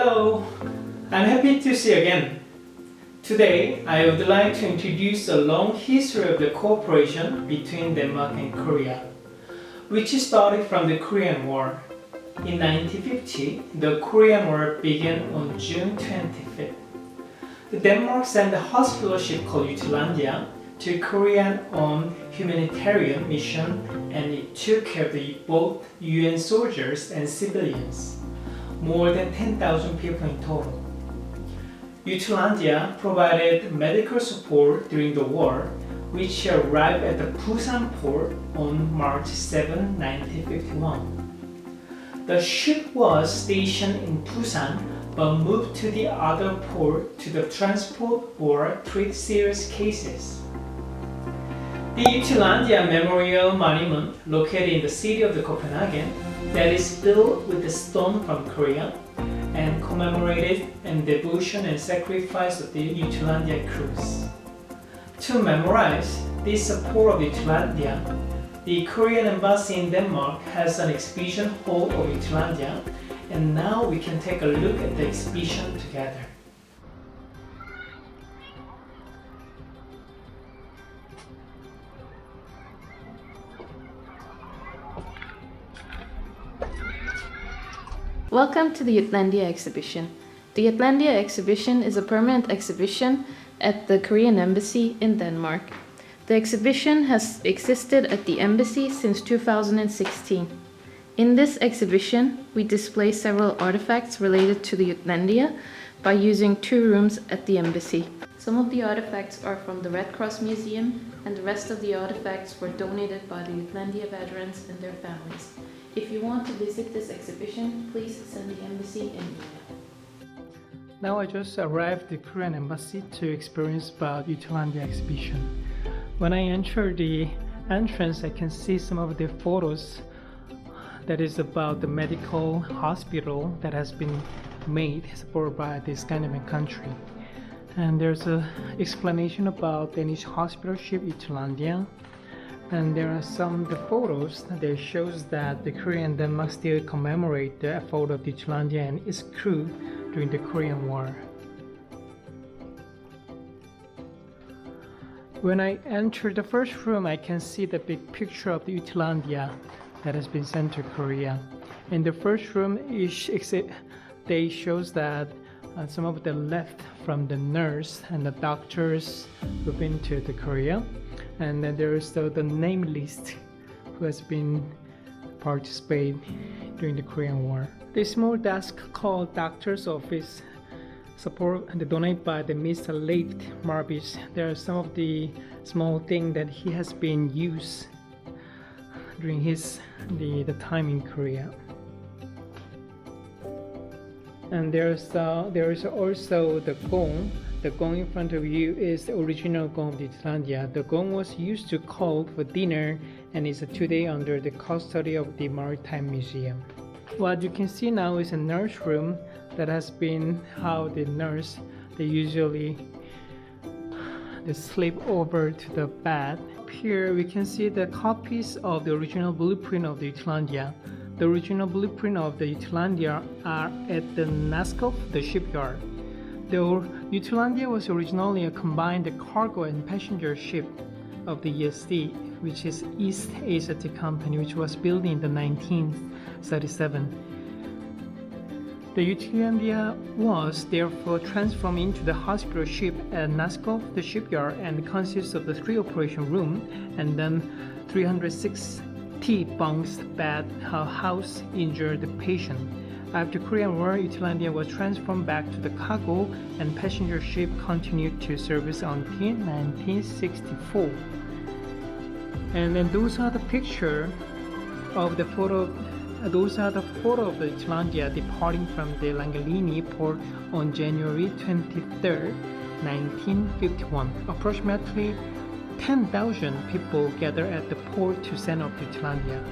Hello, I'm happy to see you again. Today, I would like to introduce a long history of the cooperation between Denmark and Korea, which started from the Korean War. In 1950, the Korean War began on June 25th. Denmark sent a hospital ship called Jutlandia to Korea on humanitarian mission, and it took care of both UN soldiers and civilians, more than 10,000 people in total. Jutlandia provided medical support during the war, which arrived at the Busan port on March 7, 1951. The ship was stationed in Busan but moved to the other port to transport or treat serious cases. The Jutlandia Memorial Monument, located in the city of Copenhagen, that is built with the stone from Korea and commemorated in devotion and sacrifice of the Jutlandia crews. To memorize this support of Jutlandia, the Korean embassy in Denmark has an exhibition hall of Jutlandia, and now we can take a look at the exhibition together. Welcome to the Jutlandia exhibition. The Jutlandia exhibition is a permanent exhibition at the Korean Embassy in Denmark. The exhibition has existed at the embassy since 2016. In this exhibition, we display several artifacts related to the Jutlandia by using 2 rooms at the embassy. Some of the artifacts are from the Red Cross Museum, and the rest of the artifacts were donated by the Jutlandia veterans and their families. If you want to visit this exhibition, please send the embassy an email. Now I just arrived at the Korean embassy to experience about Jutlandia exhibition. When I enter the entrance, I can see some of the photos that is about the medical hospital that has been made supported by the Scandinavian country. And there's an explanation about Danish hospital ship Jutlandia. And there are some the photos that shows that the Korea and Denmark still commemorate the effort of Jutlandia and its crew during the Korean War. When I enter the first room, I can see the big picture of the Jutlandia that has been sent to Korea. In the first room, they shows that some of the left from the nurse and the doctors who've been to the Korea. And then there is the name list who has been participated during the Korean War. The small desk called Doctor's Office, support and donated by the Mr. Leif Marbis. There are some of the small things that he has been used during the time in Korea. And there is also the gong. The gong in front of you is the original gong of Jutlandia. The gong was used to call for dinner and is today under the custody of the Maritime Museum. What you can see now is a nurse room that has been how the nurse they sleep over to the bed. Here we can see the copies of the original blueprint of the Jutlandia. The original blueprint of the Jutlandia are at the Naskov, the shipyard. The Jutlandia was originally a combined cargo and passenger ship of the ESD, which is East Asiatic Company, which was built in the 1937. The Jutlandia was therefore transformed into the hospital ship at Naskov, the shipyard, and consists of the 3 operation room and then 360 bunks bed house injured patient. After Korean War, Jutlandia was transformed back to the cargo and passenger ship continued to service until 1964. And then those are the picture of the photo. Those are the photo of the Jutlandia departing from the Langelini port on January 23, 1951. Approximately 10,000 people gathered at the port to send up Jutlandia.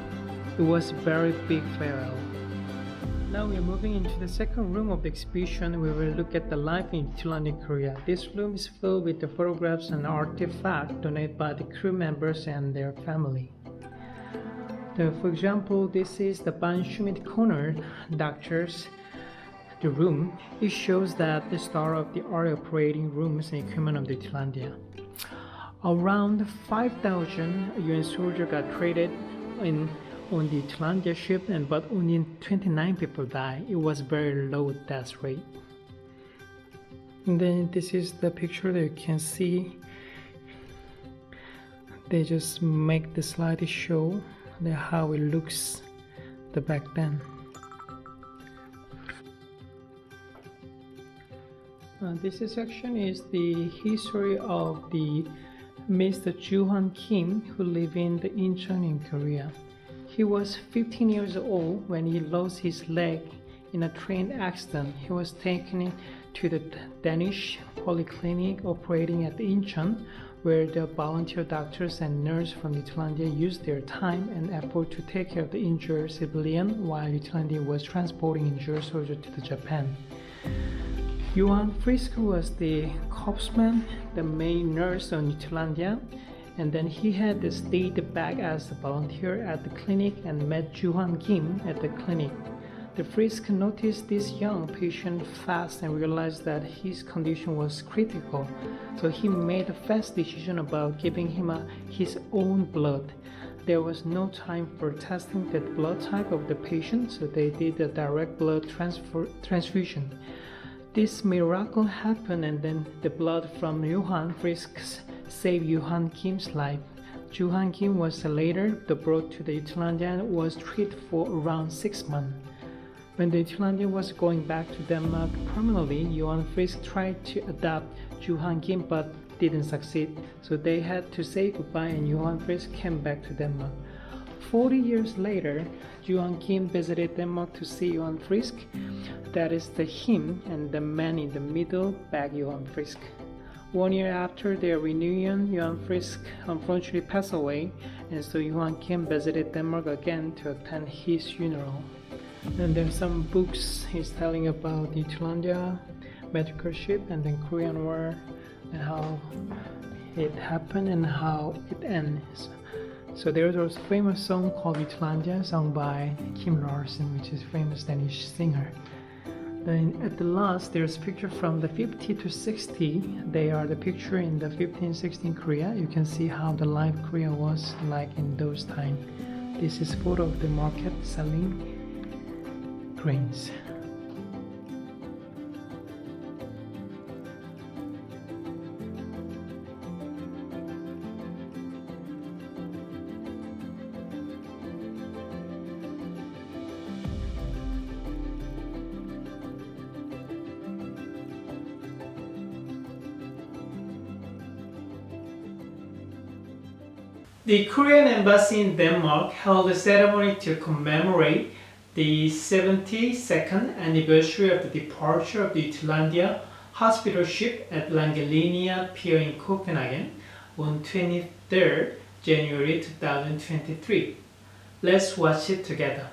It was a very big farewell. Now we are moving into the second room of the exhibition. We will look at the life in Jutlandia, Korea. This room is filled with the photographs and artifacts donated by the crew members and their family. For example, this is the Ban Shumit corner. Doctors the room, it shows that the start of the art operating rooms and equipment of the Jutlandia. Around 5,000 UN soldiers got traded on the Jutlandia ship, but only 29 people died. It was very low death rate. And then this is the picture that you can see. They just make the slide to show how it looks back then. This section is the history of the Mr. Heeoog Kim, who lived in the Incheon in Korea. He was 15 years old when he lost his leg in a train accident. He was taken to the Danish polyclinic operating at Incheon, where the volunteer doctors and nurses from Jutlandia used their time and effort to take care of the injured civilian while Jutlandia was transporting injured soldiers to Japan. Johan Frisk was the corpsman, the main nurse on Jutlandia, and then he had stayed back as a volunteer at the clinic and met Heeoog Kim at the clinic. The Frisk noticed this young patient fast and realized that his condition was critical, so he made a fast decision about giving him his own blood. There was no time for testing the blood type of the patient, so they did a direct blood transfusion. This miracle happened, and then the blood from Johan Frisk saved Heeoog Kim's life. Heeoog Kim was later brought to the Jutlandia and was treated for around 6 months. When the Jutlandia was going back to Denmark permanently, Johan Frisk tried to adopt Heeoog Kim but didn't succeed, so they had to say goodbye and Johan Frisk came back to Denmark. 40 years later, Heeoog Kim visited Denmark to see Johan Frisk. That is the him, and the man in the middle back Johan Frisk. 1 year after their reunion, Johan Frisk unfortunately passed away, and so Heeoog Kim visited Denmark again to attend his funeral. And there's some books he's telling about the Jutlandia medical ship and then Korean War and how it happened and how it ends. So there's a famous song called Jutlandia, sung by Kim Larsen, which is a famous Danish singer. Then at the last, there's a picture from the 50 to 60. They are the picture in the 15-16 Korea. You can see how the life Korea was like in those times. This is photo of the market selling grains. The Korean embassy in Denmark held a ceremony to commemorate the 72nd anniversary of the departure of the Jutlandia hospital ship at Langelinia Pier in Copenhagen on 23rd January 2023. Let's watch it together.